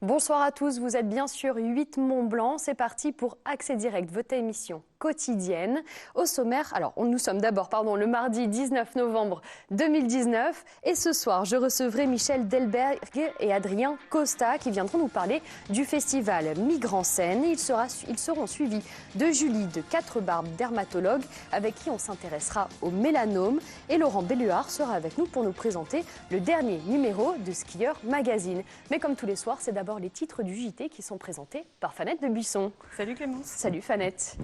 Bonsoir à tous, vous êtes bien sûr 8 Mont-Blanc. C'est parti pour Accès Direct, votre émission quotidienne. Au sommaire, nous sommes d'abord le mardi 19 novembre 2019. Et ce soir, je recevrai Michel Delberg et Adrien Costa qui viendront nous parler du festival Migre en scène. Ils seront suivis de Julie de Quatre Barbes, dermatologue, avec qui on s'intéressera au mélanome. Et Laurent Belluard sera avec nous pour nous présenter le dernier numéro de Skieur Magazine. Mais comme tous les soirs, c'est d'abord les titres du JT qui sont présentés par Fanette de Buisson. Salut Clémence. Salut Fanette.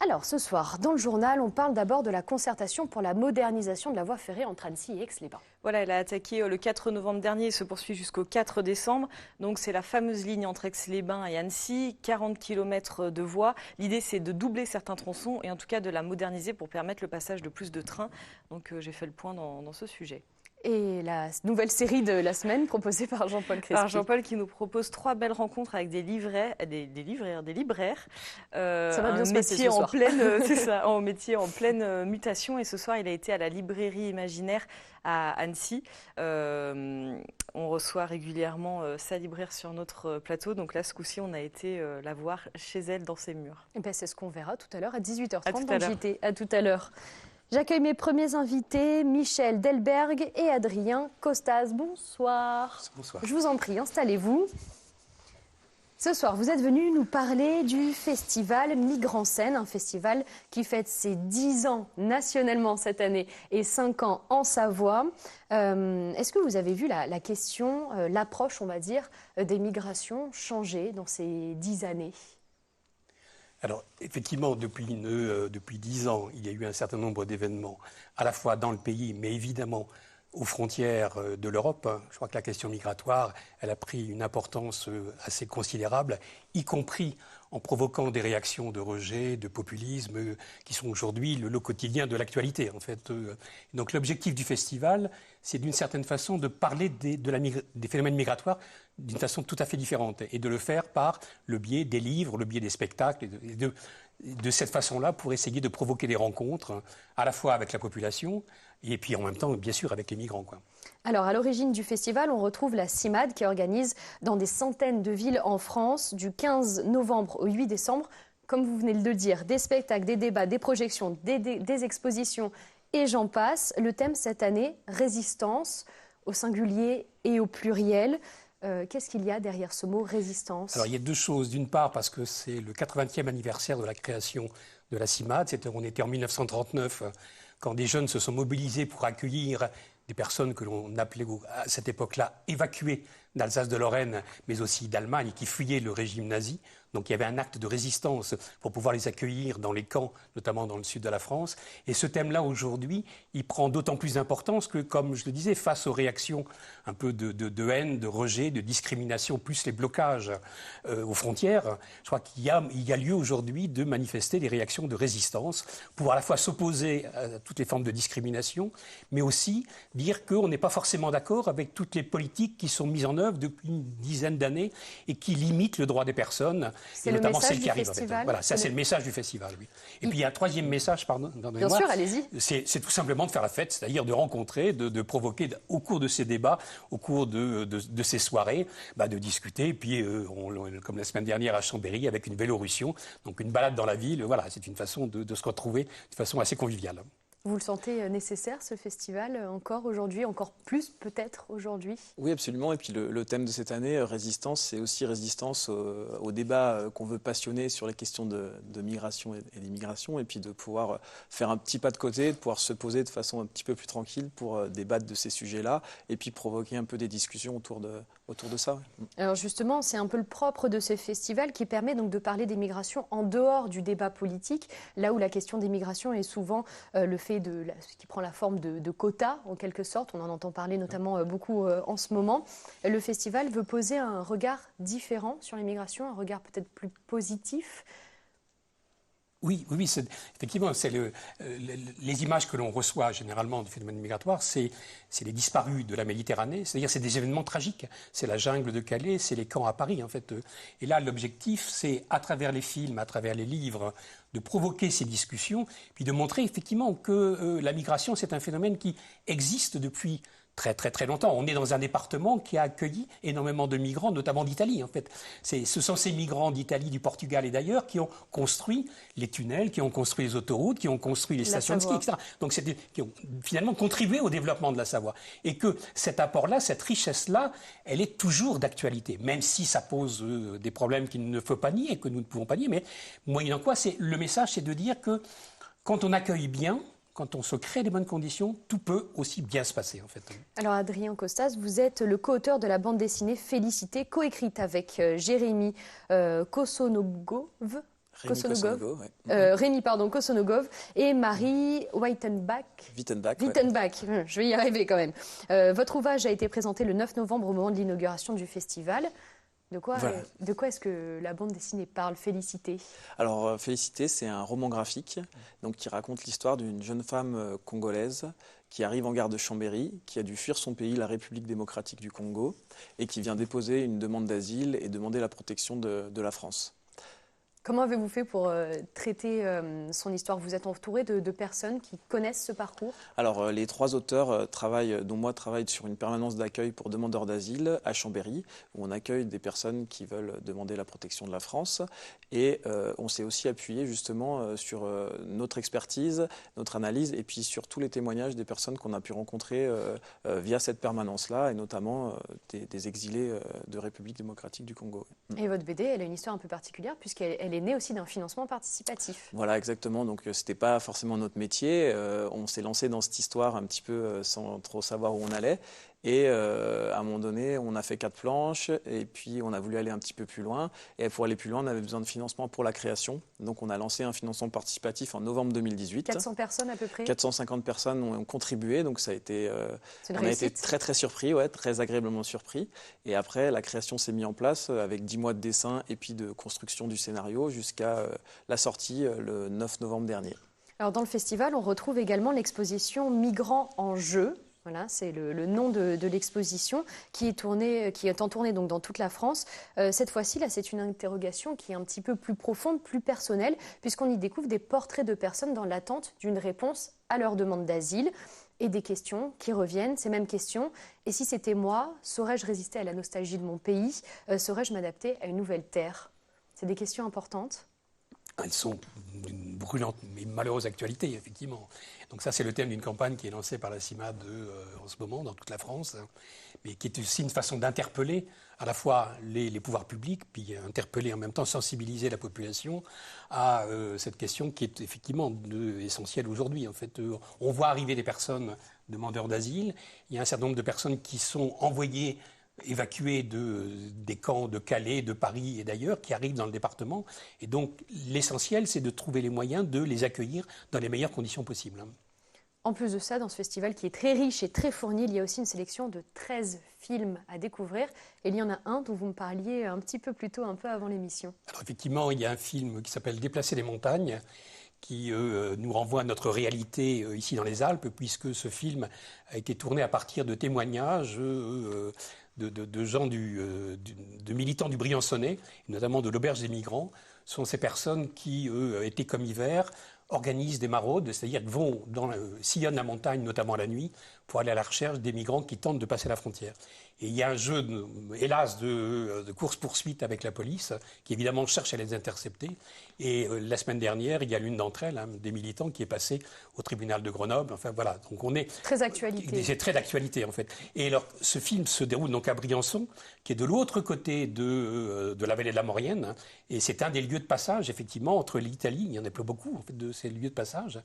Alors ce soir, dans le journal, on parle d'abord de la concertation pour la modernisation de la voie ferrée entre Annecy et Aix-les-Bains. Voilà, elle a attaqué le 4 novembre dernier et se poursuit jusqu'au 4 décembre. Donc c'est la fameuse ligne entre Aix-les-Bains et Annecy, 40 km de voie. L'idée c'est de doubler certains tronçons et en tout cas de la moderniser pour permettre le passage de plus de trains. Donc j'ai fait le point dans ce sujet. Et la nouvelle série de la semaine proposée par Jean-Paul Crespi. Par Jean-Paul qui nous propose 3 belles rencontres avec des libraires. Ça va bien se passer ce soir. Un métier en pleine mutation. Et ce soir, il a été à la librairie imaginaire à Annecy. On reçoit régulièrement sa libraire sur notre plateau. Donc là, ce coup-ci, on a été la voir chez elle dans ses murs. Et c'est ce qu'on verra tout à l'heure à 18h30 dans le JT. À tout à l'heure. J'accueille mes premiers invités, Michel Delberg et Adrien Costas. Bonsoir. Bonsoir. Je vous en prie, installez-vous. Ce soir, vous êtes venus nous parler du festival Migre en scène, un festival qui fête ses 10 ans nationalement cette année et 5 ans en Savoie. Est-ce que vous avez vu la question, l'approche, on va dire, des migrations changer dans ces 10 années ? Alors, effectivement, depuis 10 ans, il y a eu un certain nombre d'événements, à la fois dans le pays, mais évidemment aux frontières de l'Europe. Je crois que la question migratoire, elle a pris une importance assez considérable, y compris en provoquant des réactions de rejet, de populisme, qui sont aujourd'hui le lot quotidien de l'actualité, en fait. Donc l'objectif du festival, c'est d'une certaine façon de parler des phénomènes migratoires d'une façon tout à fait différente, et de le faire par le biais des livres, le biais des spectacles, et de cette façon-là, pour essayer de provoquer des rencontres, à la fois avec la population, et puis en même temps, bien sûr, avec les migrants, quoi. Alors, à l'origine du festival, on retrouve la CIMAD qui organise dans des centaines de villes en France, du 15 novembre au 8 décembre, comme vous venez de le dire, des spectacles, des débats, des projections, des expositions, et j'en passe. Le thème cette année, résistance, au singulier et au pluriel. Qu'est-ce qu'il y a derrière ce mot résistance ? Alors, il y a deux choses. D'une part, parce que c'est le 80e anniversaire de la création de la CIMAD. On était en 1939, quand des jeunes se sont mobilisés pour accueillir des personnes que l'on appelait à cette époque-là évacuées d'Alsace-de-Lorraine, mais aussi d'Allemagne, qui fuyaient le régime nazi. Donc il y avait un acte de résistance pour pouvoir les accueillir dans les camps, notamment dans le sud de la France. Et ce thème-là, aujourd'hui, il prend d'autant plus d'importance que, comme je le disais, face aux réactions un peu de haine, de rejet, de discrimination, plus les blocages aux frontières, je crois qu'il y a lieu aujourd'hui de manifester des réactions de résistance pour à la fois s'opposer à toutes les formes de discrimination, mais aussi dire qu'on n'est pas forcément d'accord avec toutes les politiques qui sont mises en œuvre depuis une dizaine d'années et qui limitent le droit des personnes. C'est et le notamment message celles qui du arrivent. festival. Voilà, ça c'est le message du festival. Oui. Et puis il y a un troisième message, pardon. Bien sûr, allez-y. C'est tout simplement de faire la fête, c'est-à-dire de rencontrer, de provoquer au cours de ces débats, au cours de ces soirées, de discuter. Et puis, comme la semaine dernière à Chambéry, avec une Vélorussion, donc une balade dans la ville. Voilà, c'est une façon de se retrouver de façon assez conviviale. Vous le sentez nécessaire, ce festival, encore aujourd'hui, encore plus peut-être aujourd'hui ? Oui, absolument. Et puis le thème de cette année, résistance, c'est aussi résistance au débat qu'on veut passionner sur les questions de migration et d'immigration, et puis de pouvoir faire un petit pas de côté, de pouvoir se poser de façon un petit peu plus tranquille pour débattre de ces sujets-là, et puis provoquer un peu des discussions autour de ça. Alors justement, c'est un peu le propre de ce festival qui permet donc de parler des migrations en dehors du débat politique, là où la question des migrations est souvent le fait qui prend la forme de quotas, en quelque sorte. On en entend parler notamment beaucoup en ce moment. Le festival veut poser un regard différent sur les migrations, un regard peut-être plus positif. Oui, effectivement, les images que l'on reçoit généralement du phénomène migratoire, c'est les disparus de la Méditerranée, c'est-à-dire c'est des événements tragiques. C'est la jungle de Calais, c'est les camps à Paris, en fait. Et là, l'objectif, c'est, à travers les films, à travers les livres, de provoquer ces discussions, puis de montrer effectivement que la migration, c'est un phénomène qui existe depuis très très très longtemps. On est dans un département qui a accueilli énormément de migrants, notamment d'Italie en fait. Ce sont ces migrants d'Italie, du Portugal et d'ailleurs qui ont construit les tunnels, qui ont construit les autoroutes, qui ont construit les stations de ski, etc. Donc qui ont finalement contribué au développement de la Savoie. Et que cet apport-là, cette richesse-là, elle est toujours d'actualité, même si ça pose des problèmes qu'il ne faut pas nier, que nous ne pouvons pas nier. Mais moyennant quoi, le message, c'est de dire que quand on accueille bien, quand on se crée des bonnes conditions, tout peut aussi bien se passer, en fait. Alors, Adrien Costas, vous êtes le co-auteur de la bande dessinée Félicité, coécrite avec Jérémy Kosonogov. Rémi Kosonogov et Marie Wittenbach. Je vais y arriver quand même. Votre ouvrage a été présenté le 9 novembre au moment de l'inauguration du festival. De quoi est-ce que la bande dessinée parle, Félicité? Alors, Félicité, c'est un roman graphique donc, qui raconte l'histoire d'une jeune femme congolaise qui arrive en gare de Chambéry, qui a dû fuir son pays, la République démocratique du Congo, et qui vient déposer une demande d'asile et demander la protection de la France. Comment avez-vous fait pour traiter son histoire? Vous êtes entouré de personnes qui connaissent ce parcours? Alors, les 3 auteurs dont moi travaille sur une permanence d'accueil pour demandeurs d'asile à Chambéry, où on accueille des personnes qui veulent demander la protection de la France. Et on s'est aussi appuyé justement sur notre expertise, notre analyse, et puis sur tous les témoignages des personnes qu'on a pu rencontrer via cette permanence-là, et notamment des exilés de République démocratique du Congo. Et votre BD, elle a une histoire un peu particulière, puisqu'elle est née aussi d'un financement participatif. Voilà, exactement. Donc, c'était pas forcément notre métier. On s'est lancé dans cette histoire un petit peu sans trop savoir où on allait. Et à un moment donné, on a fait 4 planches et puis on a voulu aller un petit peu plus loin. Et pour aller plus loin, on avait besoin de financement pour la création. Donc on a lancé un financement participatif en novembre 2018. 400 personnes à peu près 450 personnes ont contribué, donc ça a été, on a été très très surpris, très agréablement surpris. Et après, la création s'est mise en place avec 10 mois de dessin et puis de construction du scénario jusqu'à la sortie le 9 novembre dernier. Alors dans le festival, on retrouve également l'exposition Migrants en jeu. Voilà, c'est le nom de l'exposition qui est en tournée donc dans toute la France. Cette fois-ci, là, c'est une interrogation qui est un petit peu plus profonde, plus personnelle, puisqu'on y découvre des portraits de personnes dans l'attente d'une réponse à leur demande d'asile et des questions qui reviennent, ces mêmes questions. Et si c'était moi, saurais-je résister à la nostalgie de mon pays? Saurais-je m'adapter à une nouvelle terre? C'est des questions importantes. Elles sont d'une brûlante mais malheureuse actualité, effectivement. Donc ça, c'est le thème d'une campagne qui est lancée par la CIMAD en ce moment dans toute la France, mais qui est aussi une façon d'interpeller à la fois les pouvoirs publics, puis interpeller en même temps, sensibiliser la population à cette question qui est effectivement essentielle aujourd'hui. En fait, on voit arriver des personnes demandeurs d'asile. Il y a un certain nombre de personnes qui sont envoyées évacués des camps de Calais, de Paris et d'ailleurs, qui arrivent dans le département. Et donc, l'essentiel, c'est de trouver les moyens de les accueillir dans les meilleures conditions possibles. En plus de ça, dans ce festival qui est très riche et très fourni, il y a aussi une sélection de 13 films à découvrir. Et il y en a un dont vous me parliez un petit peu plus tôt, un peu avant l'émission. Alors, effectivement, il y a un film qui s'appelle « Déplacer les montagnes », qui nous renvoie à notre réalité ici dans les Alpes, puisque ce film a été tourné à partir de témoignages de gens, de militants du Briançonnais, notamment de l'Auberge des Migrants. Ce sont ces personnes qui, été comme hiver, organisent des maraudes, c'est-à-dire sillonnent la montagne, notamment la nuit, pour aller à la recherche des migrants qui tentent de passer la frontière. Et il y a un jeu, hélas, de course-poursuite avec la police, qui évidemment cherche à les intercepter. Et la semaine dernière, il y a l'une d'entre elles, des militants, qui est passée au tribunal de Grenoble. Enfin voilà, donc on est... Très d'actualité. C'est très d'actualité en fait. Et alors, ce film se déroule donc à Briançon, qui est de l'autre côté de la vallée de la Maurienne. Et c'est un des lieux de passage, effectivement, entre l'Italie, il y en a pas beaucoup en fait, de ces lieux de passage,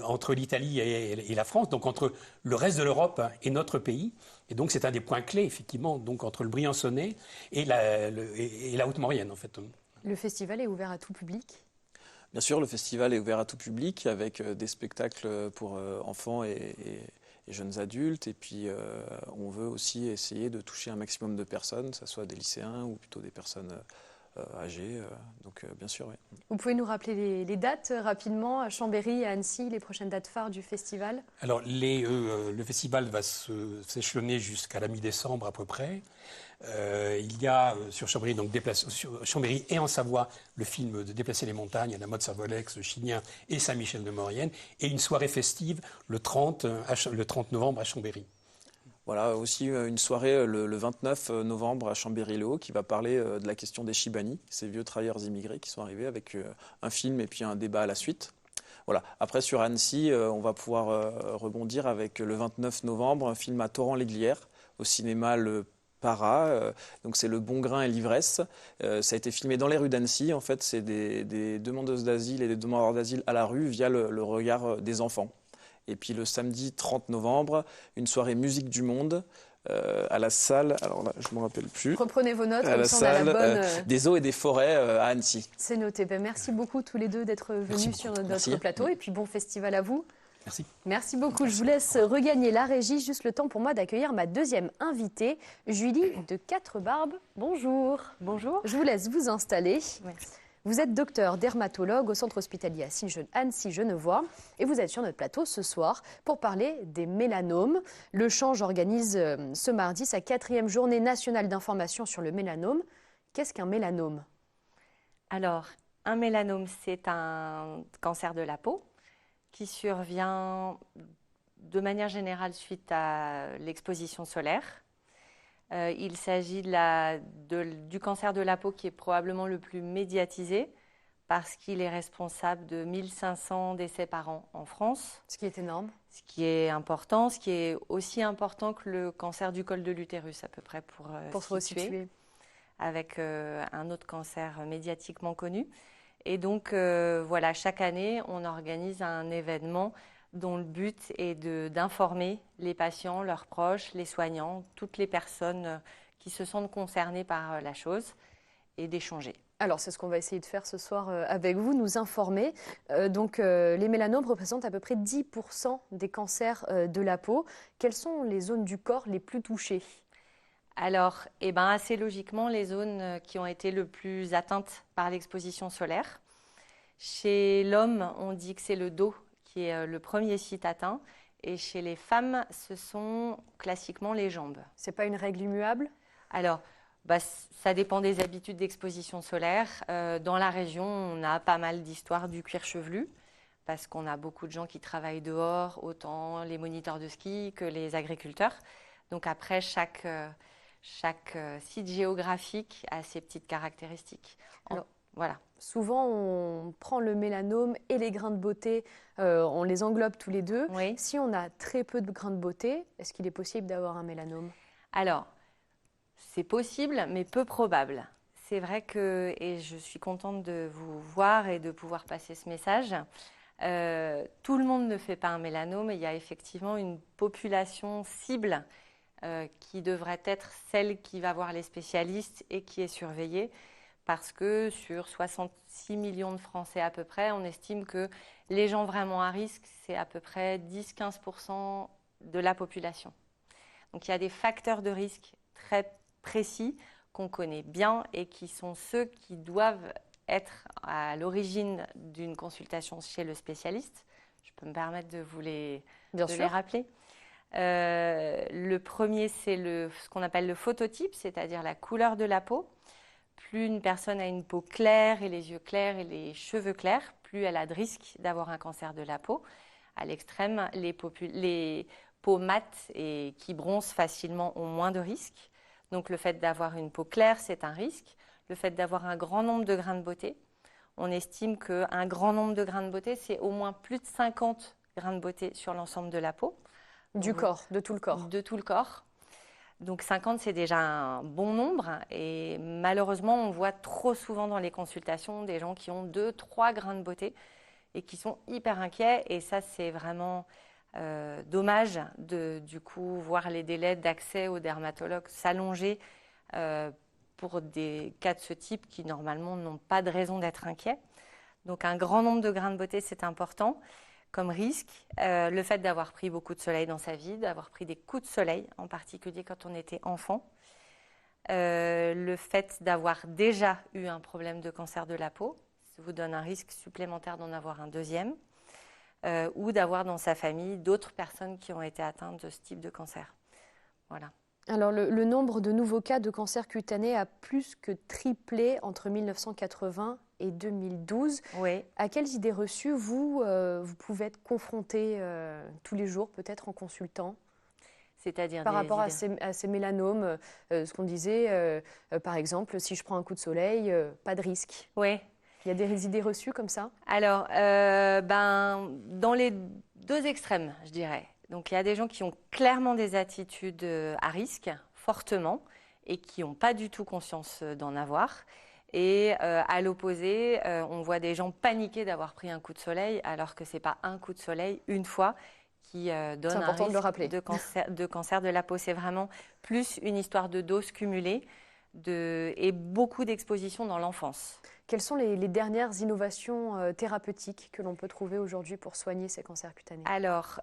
entre l'Italie et la France, donc entre le reste de l'Europe et notre pays. Et donc c'est un des points clés, effectivement, donc entre le Briançonnais et la Haute-Maurienne, en fait. Le festival est ouvert à tout public? Bien sûr, le festival est ouvert à tout public, avec des spectacles pour enfants et jeunes adultes. Et puis, on veut aussi essayer de toucher un maximum de personnes, que ce soit des lycéens ou plutôt des personnes âgées. Donc, bien sûr, oui. Vous pouvez nous rappeler les dates rapidement, à Chambéry, à Annecy, les prochaines dates phares du festival? Alors, le festival va s'échelonner jusqu'à la mi-décembre à peu près. Il y a sur Chambéry, sur Chambéry et en Savoie, le film de Déplacer les montagnes à la mode Savolex, Chignin et Saint-Michel-de-Maurienne, et une soirée festive le 30 novembre à Chambéry. Voilà, aussi une soirée le 29 novembre à Chambéry-Le-Haut qui va parler de la question des Chibani, ces vieux travailleurs immigrés qui sont arrivés avec un film et puis un débat à la suite. Voilà. Après, sur Annecy, on va pouvoir rebondir avec le 29 novembre, un film à Torrent-l'Aiguilière, au cinéma Le Para. Donc, c'est Le Bon Grain et l'Ivresse. Ça a été filmé dans les rues d'Annecy. En fait, c'est des demandeuses d'asile et des demandeurs d'asile à la rue via le regard des enfants. Et puis, le samedi 30 novembre, une soirée musique du monde. À la salle, alors là, je ne me rappelle plus. Reprenez vos notes, À comme la ça on a salle la bonne. des eaux et des forêts à Annecy. C'est noté. Ben, merci beaucoup tous les deux d'être venus sur notre plateau. Et puis bon festival à vous. Merci. Merci beaucoup. Je vous laisse regagner la régie. Juste le temps pour moi d'accueillir ma deuxième invitée, Julie de Quatre Barbes. Bonjour. Bonjour. Je vous laisse vous installer. Merci. Vous êtes docteur dermatologue au centre hospitalier Annecy-Genevois et vous êtes sur notre plateau ce soir pour parler des mélanomes. Le Change organise ce mardi sa 4e journée nationale d'information sur le mélanome. Qu'est-ce qu'un mélanome ? Alors, un mélanome, c'est un cancer de la peau qui survient de manière générale suite à l'exposition solaire. Il s'agit du cancer de la peau qui est probablement le plus médiatisé parce qu'il est responsable de 1500 décès par an en France. Ce qui est énorme. Ce qui est important, ce qui est aussi important que le cancer du col de l'utérus à peu près pour se resituer. Avec un autre cancer médiatiquement connu. Et donc, voilà, chaque année, on organise un événement dont le but est d'informer les patients, leurs proches, les soignants, toutes les personnes qui se sentent concernées par la chose et d'échanger. Alors, c'est ce qu'on va essayer de faire ce soir avec vous, nous informer. Les mélanomes représentent à peu près 10% des cancers de la peau. Quelles sont les zones du corps les plus touchées ? Alors, assez logiquement, les zones qui ont été le plus atteintes par l'exposition solaire. Chez l'homme, on dit que c'est le dos qui est le premier site atteint. Et chez les femmes, ce sont classiquement les jambes. Ce n'est pas une règle immuable ? Alors, ça dépend des habitudes d'exposition solaire. Dans la région, on a pas mal d'histoires du cuir chevelu, parce qu'on a beaucoup de gens qui travaillent dehors, autant les moniteurs de ski que les agriculteurs. Donc après, chaque site géographique a ses petites caractéristiques. Alors, voilà. Souvent, on prend le mélanome et les grains de beauté, on les englobe tous les deux. Oui. Si on a très peu de grains de beauté, est-ce qu'il est possible d'avoir un mélanome ? Alors, c'est possible, mais peu probable. C'est vrai que, et je suis contente de vous voir et de pouvoir passer ce message, tout le monde ne fait pas un mélanome. Il y a effectivement une population cible qui devrait être celle qui va voir les spécialistes et qui est surveillée. Parce que sur 66 millions de Français à peu près, on estime que les gens vraiment à risque, c'est à peu près 10-15% de la population. Donc il y a des facteurs de risque très précis qu'on connaît bien et qui sont ceux qui doivent être à l'origine d'une consultation chez le spécialiste. Je peux me permettre de vous les rappeler. Le premier, c'est ce qu'on appelle le phototype, c'est-à-dire la couleur de la peau. Plus une personne a une peau claire et les yeux clairs et les cheveux clairs, plus elle a de risque d'avoir un cancer de la peau. À l'extrême, les peaux mates et qui bronzent facilement ont moins de risques. Donc le fait d'avoir une peau claire, c'est un risque. Le fait d'avoir un grand nombre de grains de beauté, on estime qu'un grand nombre de grains de beauté, c'est au moins plus de 50 grains de beauté sur l'ensemble de la peau. Du corps, de tout le corps. De tout le corps. Donc 50, c'est déjà un bon nombre. Et malheureusement, on voit trop souvent dans les consultations des gens qui ont 2-3 grains de beauté et qui sont hyper inquiets. Et ça, c'est vraiment dommage de, du coup, voir les délais d'accès aux dermatologues s'allonger pour des cas de ce type qui, normalement, n'ont pas de raison d'être inquiets. Donc un grand nombre de grains de beauté, c'est important. Comme risque, le fait d'avoir pris beaucoup de soleil dans sa vie, d'avoir pris des coups de soleil, en particulier quand on était enfant. Le fait d'avoir déjà eu un problème de cancer de la peau, ça vous donne un risque supplémentaire d'en avoir un deuxième, ou d'avoir dans sa famille d'autres personnes qui ont été atteintes de ce type de cancer. Voilà. Alors, le nombre de nouveaux cas de cancer cutané a plus que triplé entre 1980 et 2012. Oui. À quelles idées reçues vous pouvez être confronté tous les jours, peut-être en consultant ? C'est-à-dire Par rapport à ces mélanomes, ce qu'on disait, par exemple, si je prends un coup de soleil, pas de risque. Oui. Il y a des idées reçues comme ça? Alors, dans les deux extrêmes, je dirais. Donc, il y a des gens qui ont clairement des attitudes à risque, fortement, et qui n'ont pas du tout conscience d'en avoir. Et à l'opposé, on voit des gens paniquer d'avoir pris un coup de soleil, alors que ce n'est pas un coup de soleil, une fois, qui donne un important de le risque rappeler. de cancer de la peau. C'est vraiment plus une histoire de doses cumulées et beaucoup d'exposition dans l'enfance. Quelles sont les dernières innovations thérapeutiques que l'on peut trouver aujourd'hui pour soigner ces cancers cutanés? Alors,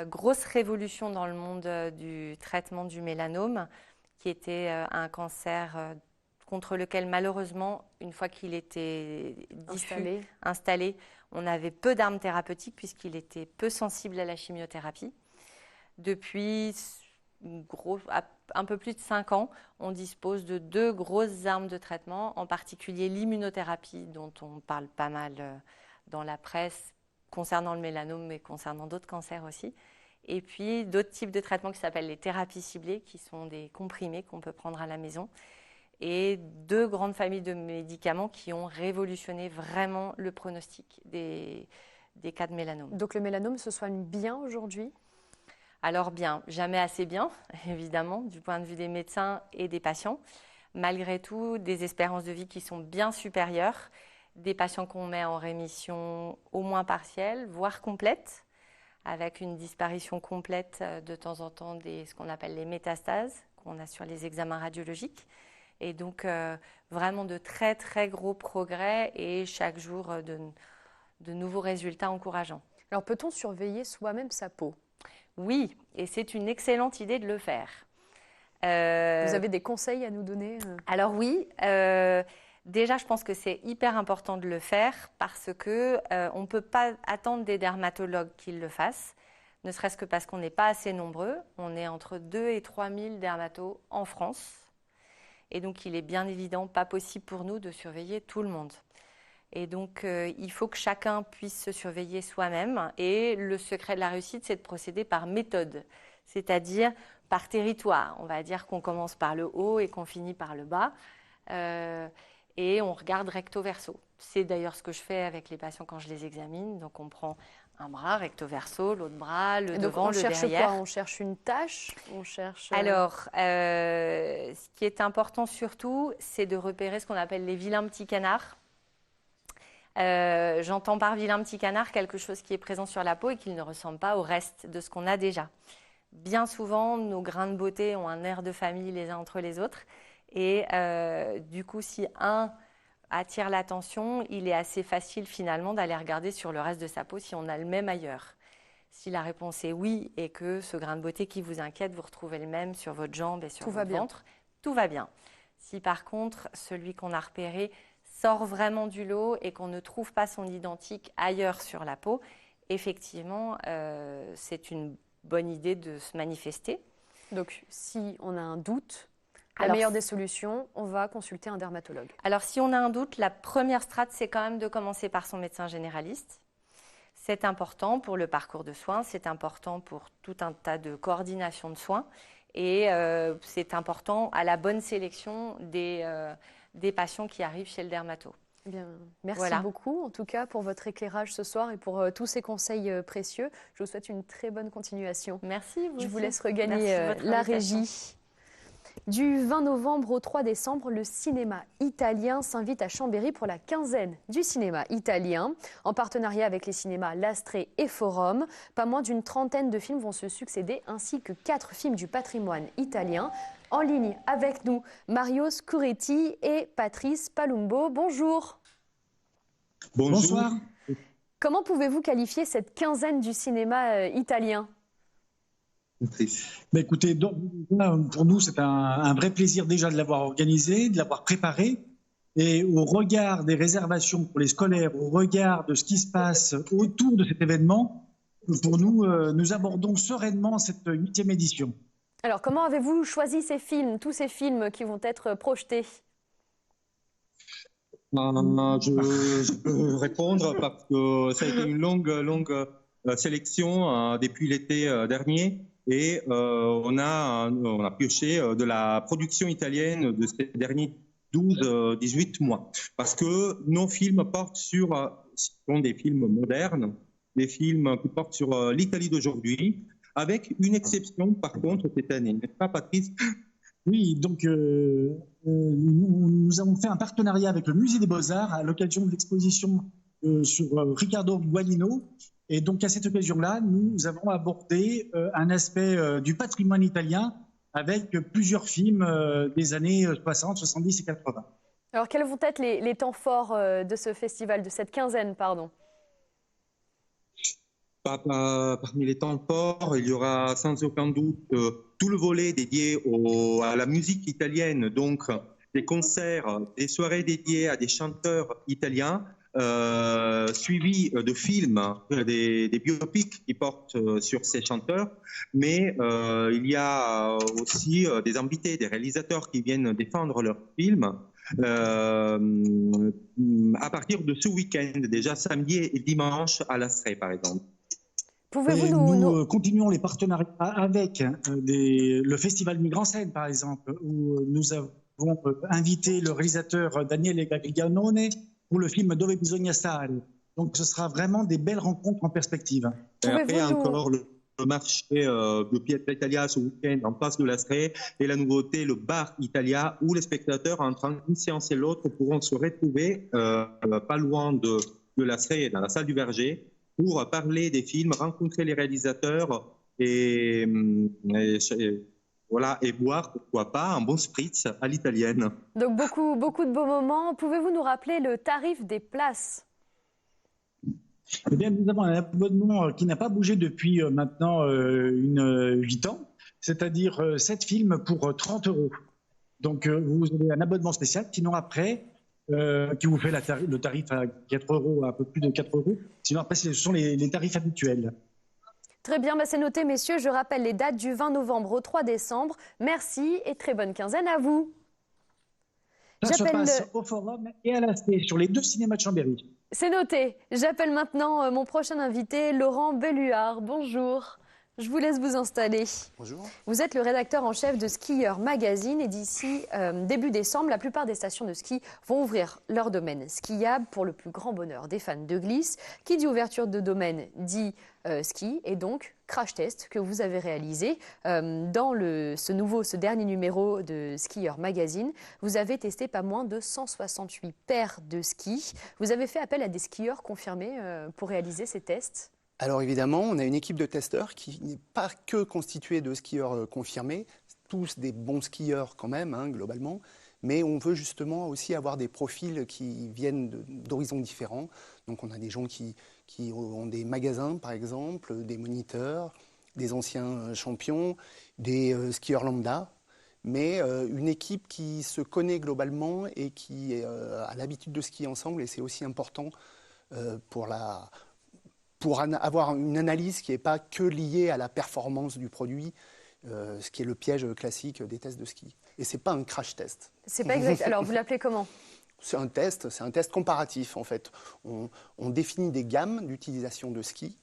grosse révolution dans le monde du traitement du mélanome, qui était un cancer contre lequel, malheureusement, une fois qu'il était installé, on avait peu d'armes thérapeutiques puisqu'il était peu sensible à la chimiothérapie. Depuis un peu plus de 5 ans, on dispose de 2 grosses armes de traitement, en particulier l'immunothérapie, dont on parle pas mal dans la presse, concernant le mélanome, mais concernant d'autres cancers aussi. Et puis d'autres types de traitements qui s'appellent les thérapies ciblées, qui sont des comprimés qu'on peut prendre à la maison. Et 2 grandes familles de médicaments qui ont révolutionné vraiment le pronostic des cas de mélanome. Donc le mélanome se soigne bien aujourd'hui? Alors bien, jamais assez bien, évidemment, du point de vue des médecins et des patients. Malgré tout, des espérances de vie qui sont bien supérieures, des patients qu'on met en rémission au moins partielle, voire complète, avec une disparition complète de temps en temps ce qu'on appelle les métastases, qu'on a sur les examens radiologiques. Et donc, vraiment de très, très gros progrès et chaque jour de nouveaux résultats encourageants. Alors, peut-on surveiller soi-même sa peau? Oui, et c'est une excellente idée de le faire. Vous avez des conseils à nous donner? Alors oui, déjà je pense que c'est hyper important de le faire parce qu'on ne peut pas attendre des dermatologues qu'ils le fassent, ne serait-ce que parce qu'on n'est pas assez nombreux. On est entre 2 et 3 000 dermatos en France. Et donc il est bien évident pas possible pour nous de surveiller tout le monde. Et donc, il faut que chacun puisse se surveiller soi-même. Et le secret de la réussite, c'est de procéder par méthode, c'est-à-dire par territoire. On va dire qu'on commence par le haut et qu'on finit par le bas. Et on regarde recto verso. C'est d'ailleurs ce que je fais avec les patients quand je les examine. Donc, on prend un bras recto verso, l'autre bras, le devant, le derrière. On cherche quoi? On cherche une tache? Alors, ce qui est important surtout, c'est de repérer ce qu'on appelle les vilains petits canards. J'entends par vilain petit canard quelque chose qui est présent sur la peau et qui ne ressemble pas au reste de ce qu'on a déjà. Bien souvent, nos grains de beauté ont un air de famille les uns entre les autres. Et du coup, si un attire l'attention, il est assez facile finalement d'aller regarder sur le reste de sa peau si on a le même ailleurs. Si la réponse est oui et que ce grain de beauté qui vous inquiète, vous retrouvez le même sur votre jambe et sur votre ventre, tout va bien. Si par contre, celui qu'on a repéré sort vraiment du lot et qu'on ne trouve pas son identique ailleurs sur la peau, effectivement, c'est une bonne idée de se manifester. Donc, si on a un doute, la meilleure des solutions, on va consulter un dermatologue. Alors, si on a un doute, la première strate, c'est quand même de commencer par son médecin généraliste. C'est important pour le parcours de soins, c'est important pour tout un tas de coordination de soins et c'est important à la bonne sélection des patients qui arrivent chez le dermato. Eh bien, merci beaucoup en tout cas pour votre éclairage ce soir et pour tous ces conseils précieux. Je vous souhaite une très bonne continuation. Merci. Je vous laisse regagner la régie. Du 20 novembre au 3 décembre, le cinéma italien s'invite à Chambéry pour la quinzaine du cinéma italien. En partenariat avec les cinémas L'Astrée et Forum, pas moins d'une trentaine de films vont se succéder, ainsi que 4 films du patrimoine italien. En ligne avec nous, Mario Scuretti et Patrice Palumbo. Bonjour. Bonsoir. Comment pouvez-vous qualifier cette quinzaine du cinéma italien ? Ben écoutez, donc, pour nous, c'est un vrai plaisir déjà de l'avoir organisé, de l'avoir préparé. Et au regard des réservations pour les scolaires, au regard de ce qui se passe autour de cet événement, pour nous, nous abordons sereinement cette 8e édition. Alors, comment avez-vous choisi ces films, tous ces films qui vont être projetés ? Je peux répondre parce que ça a été une longue sélection depuis l'été dernier. Et on a pioché de la production italienne de ces derniers 12-18 mois. Parce que nos films portent sont des films modernes, des films qui portent sur l'Italie d'aujourd'hui, avec une exception par contre cette année. N'est-ce pas, Patrice? Oui, donc nous avons fait un partenariat avec le Musée des Beaux-Arts à l'occasion de l'exposition sur Riccardo Guaglino. Et donc à cette occasion-là, nous avons abordé un aspect du patrimoine italien avec plusieurs films des années 60, 70 et 80. Alors quels vont être les temps forts de ce festival, de cette quinzaine, pardon? Parmi les temps forts, il y aura sans aucun doute tout le volet dédié à la musique italienne, donc des concerts, des soirées dédiées à des chanteurs italiens, suivis de films, des biopics qui portent sur ces chanteurs, mais il y a aussi des invités, des réalisateurs qui viennent défendre leurs films. À partir de ce week-end, déjà samedi et dimanche à l'Astrée, par exemple. Nous continuons les partenariats avec le Festival Migre en Scène, par exemple, où nous avons invité le réalisateur Daniele Gaglianone pour le film Dove bisogna stare. Donc ce sera vraiment des belles rencontres en perspective. Et après encore le marché de Pietra Italia ce week-end en face de l'Astrée et la nouveauté, le bar Italia, où les spectateurs entre une séance et l'autre pourront se retrouver pas loin de l'Astrée, dans la salle du Verger, pour parler des films, rencontrer les réalisateurs et boire, pourquoi pas, un bon spritz à l'italienne. Donc beaucoup de beaux moments. Pouvez-vous nous rappeler le tarif des places? Eh bien, nous avons un abonnement qui n'a pas bougé depuis maintenant 8 ans, c'est-à-dire 7 films pour 30 €. Donc vous avez un abonnement spécial, sinon après... qui vous fait le tarif à 4 €, un peu plus de 4 €. Sinon, après, ce sont les tarifs habituels. Très bien, c'est noté, messieurs. Je rappelle les dates du 20 novembre au 3 décembre. Merci et très bonne quinzaine à vous. Ça se passe au Forum et à l'Astrée, sur les 2 cinémas de Chambéry. C'est noté. J'appelle maintenant mon prochain invité, Laurent Belluard. Bonjour. Je vous laisse vous installer. Bonjour. Vous êtes le rédacteur en chef de Skieur Magazine et d'ici début décembre, la plupart des stations de ski vont ouvrir leur domaine skiable pour le plus grand bonheur des fans de glisse. Qui dit ouverture de domaine dit ski et donc crash test que vous avez réalisé dans ce dernier numéro de Skieur Magazine. Vous avez testé pas moins de 168 paires de skis. Vous avez fait appel à des skieurs confirmés pour réaliser ces tests. Alors évidemment, on a une équipe de testeurs qui n'est pas que constituée de skieurs confirmés, tous des bons skieurs quand même, globalement, mais on veut justement aussi avoir des profils qui viennent d'horizons différents. Donc on a des gens qui ont des magasins par exemple, des moniteurs, des anciens champions, des skieurs lambda, mais une équipe qui se connaît globalement et qui a l'habitude de skier ensemble, et c'est aussi important pour avoir une analyse qui n'est pas que liée à la performance du produit, ce qui est le piège classique des tests de ski. Et ce n'est pas un crash test. C'est pas exact. Alors, vous l'appelez comment? C'est un test comparatif, en fait. On définit des gammes d'utilisation de ski,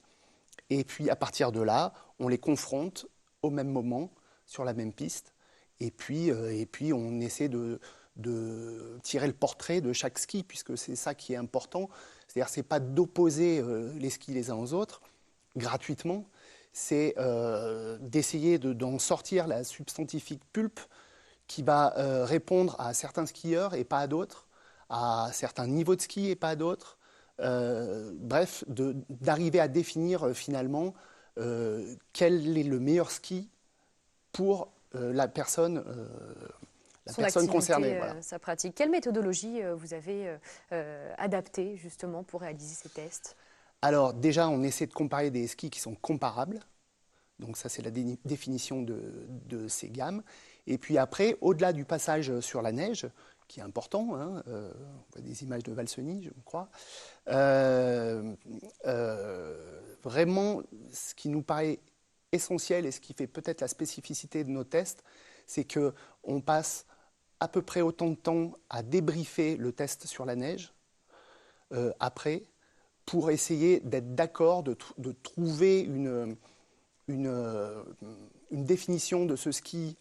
et puis à partir de là, on les confronte au même moment, sur la même piste, et puis on essaie de tirer le portrait de chaque ski, puisque c'est ça qui est important. C'est-à-dire, ce n'est pas d'opposer les skis les uns aux autres gratuitement, c'est d'essayer d'en sortir la substantifique pulpe qui va répondre à certains skieurs et pas à d'autres, à certains niveaux de ski et pas à d'autres. Bref, d'arriver à définir finalement quel est le meilleur ski pour la personne concernée. Voilà. Sa pratique. Quelle méthodologie vous avez adaptée justement pour réaliser ces tests? Alors déjà, on essaie de comparer des skis qui sont comparables. Donc ça, c'est la définition de ces gammes. Et puis après, au-delà du passage sur la neige, qui est important, on voit des images de Valseny, je crois, vraiment, ce qui nous paraît essentiel et ce qui fait peut-être la spécificité de nos tests, c'est qu'on passe à peu près autant de temps à débriefer le test sur la neige après, pour essayer d'être d'accord, de trouver une définition de ce ski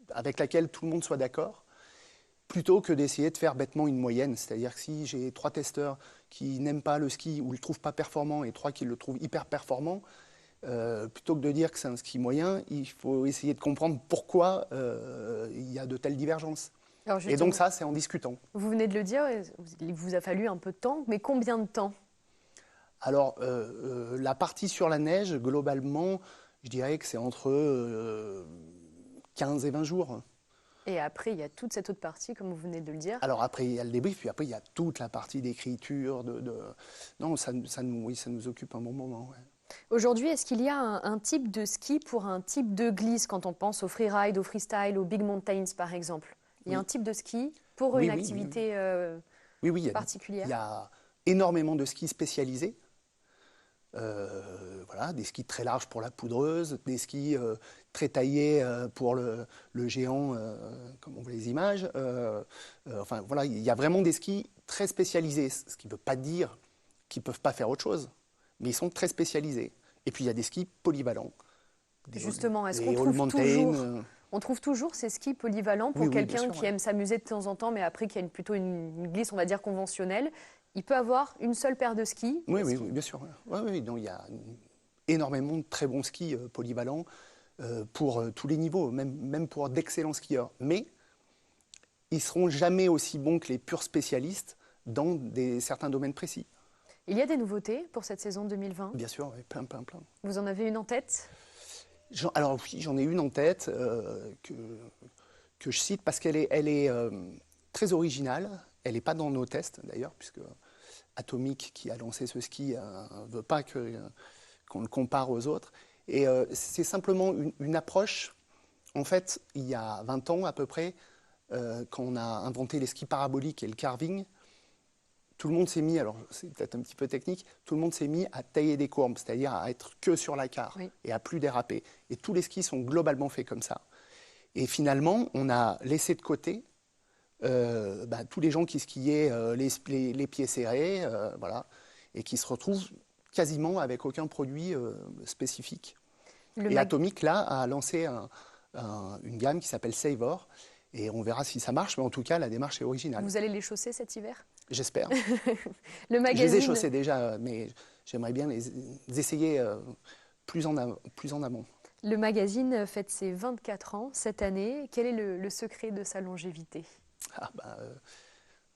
avec laquelle tout le monde soit d'accord, plutôt que d'essayer de faire bêtement une moyenne. C'est-à-dire que si j'ai 3 testeurs qui n'aiment pas le ski ou ne le trouvent pas performant et 3 qui le trouvent hyper performant, plutôt que de dire que c'est un ski moyen, il faut essayer de comprendre pourquoi il y a de telles divergences. Et donc ça, c'est en discutant. Vous venez de le dire, il vous a fallu un peu de temps, mais combien de temps? Alors, la partie sur la neige, globalement, je dirais que c'est entre 15 et 20 jours. Et après, il y a toute cette autre partie, comme vous venez de le dire. Alors après, il y a le débrief, puis après, il y a toute la partie d'écriture. Non, ça nous occupe un bon moment. Ouais. Aujourd'hui, est-ce qu'il y a un type de ski pour un type de glisse, quand on pense au freeride, au freestyle, aux big mountains, par exemple? Il y a un type de ski pour une activité particulière? Il y a énormément de skis spécialisés. Voilà, des skis très larges pour la poudreuse, des skis très taillés pour le géant, comme on voit les images. Enfin, voilà, il y a vraiment des skis très spécialisés, ce qui ne veut pas dire qu'ils ne peuvent pas faire autre chose, mais ils sont très spécialisés. Et puis, il y a des skis polyvalents. Justement, est-ce qu'on trouve toujours ces skis polyvalents pour quelqu'un qui aime s'amuser de temps en temps, mais après qui a plutôt une glisse, on va dire, conventionnelle? Il peut avoir une seule paire de skis? Oui, bien sûr. Oui, donc, il y a énormément de très bons skis polyvalents pour tous les niveaux, même pour d'excellents skieurs. Mais ils ne seront jamais aussi bons que les purs spécialistes dans certains domaines précis. Il y a des nouveautés pour cette saison 2020? Bien sûr, oui, plein. Vous en avez une en tête? Alors oui, j'en ai une en tête que je cite parce qu'elle est très originale. Elle n'est pas dans nos tests d'ailleurs, puisque Atomic, qui a lancé ce ski, ne veut pas qu'on le compare aux autres. Et c'est simplement une approche. En fait, il y a 20 ans à peu près, quand on a inventé les skis paraboliques et le carving, tout le monde s'est mis, alors c'est peut-être un petit peu technique, tout le monde s'est mis à tailler des courbes, c'est-à-dire à être que sur la carre et à plus déraper. Et tous les skis sont globalement faits comme ça. Et finalement, on a laissé de côté tous les gens qui skiaient les pieds serrés, voilà, et qui se retrouvent quasiment avec aucun produit spécifique. Atomic, là, a lancé une gamme qui s'appelle Savor, et on verra si ça marche, mais en tout cas, la démarche est originale. Vous allez les chausser cet hiver? J'espère. Le magazine... Je les ai chaussés déjà, mais j'aimerais bien les essayer plus en amont. Le magazine fête ses 24 ans cette année. Quel est le secret de sa longévité?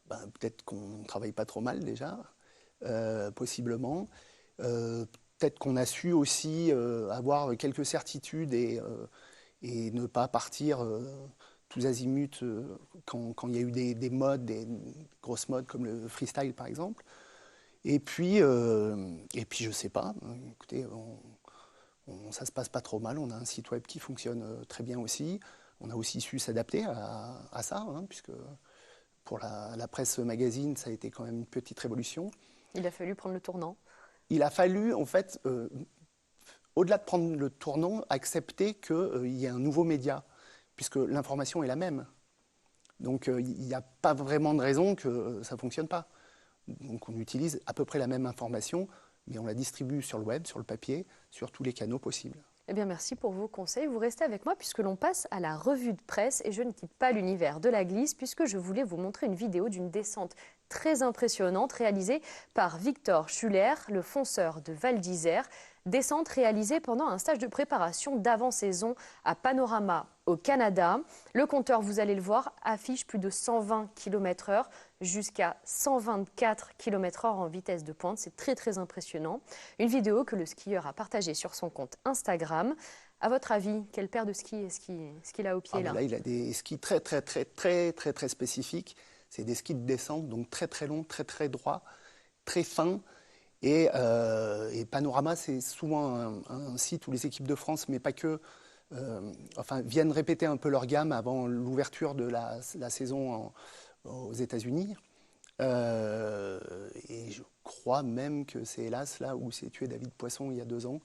Peut-être qu'on ne travaille pas trop mal déjà, possiblement. Peut-être qu'on a su aussi avoir quelques certitudes et ne pas partir tous azimuts quand il y a eu des modes, des grosses modes comme le freestyle par exemple. Et puis je ne sais pas, écoutez, ça se passe pas trop mal, on a un site web qui fonctionne très bien aussi. On a aussi su s'adapter à ça, puisque pour la presse magazine, ça a été quand même une petite révolution. Il a fallu prendre le tournant. Il a fallu, en fait, au-delà de prendre le tournant, accepter qu'il y ait un nouveau média, puisque l'information est la même. Donc il n'y a pas vraiment de raison que ça ne fonctionne pas. Donc on utilise à peu près la même information, mais on la distribue sur le web, sur le papier, sur tous les canaux possibles. Eh bien, merci pour vos conseils. Vous restez avec moi puisque l'on passe à la revue de presse et je ne quitte pas l'univers de la glisse puisque je voulais vous montrer une vidéo d'une descente très impressionnante réalisée par Victor Schuller, le fonceur de Val d'Isère. Descente réalisée pendant un stage de préparation d'avant-saison à Panorama au Canada. Le compteur, vous allez le voir, affiche plus de 120 km/h jusqu'à 124 km/h en vitesse de pointe. C'est très très impressionnant. Une vidéo que le skieur a partagée sur son compte Instagram. À votre avis, quelle paire de skis est-ce qu'il a au pied là? Là, il a des skis très spécifiques. C'est des skis de descente, donc très très longs, très très droits, très fins. Et Panorama, c'est souvent un site où les équipes de France, mais pas que, viennent répéter un peu leur gamme avant l'ouverture de la saison aux États-Unis. Et je crois même que c'est hélas là où s'est tué David Poisson il y a 2 ans.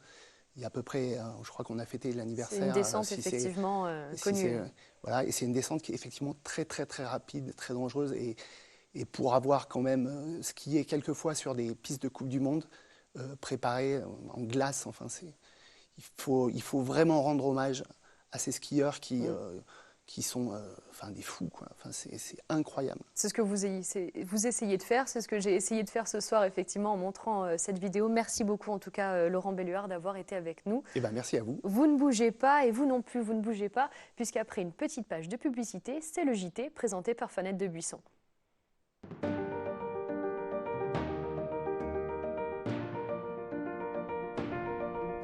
Il y a à peu près, je crois qu'on a fêté l'anniversaire. C'est une descente effectivement connue. Voilà, et c'est une descente qui est effectivement très très très rapide, très dangereuse. Et pour avoir quand même skié quelques fois sur des pistes de Coupe du Monde préparées en glace, il faut vraiment rendre hommage à ces skieurs qui sont des fous, quoi. Enfin, c'est incroyable. C'est ce que vous essayez de faire, c'est ce que j'ai essayé de faire ce soir, effectivement, en montrant cette vidéo. Merci beaucoup, en tout cas, Laurent Belluard, d'avoir été avec nous. Eh ben, merci à vous. Vous ne bougez pas, et vous non plus, vous ne bougez pas, puisqu'après une petite page de publicité, c'est le JT présenté par Fanette de Buisson.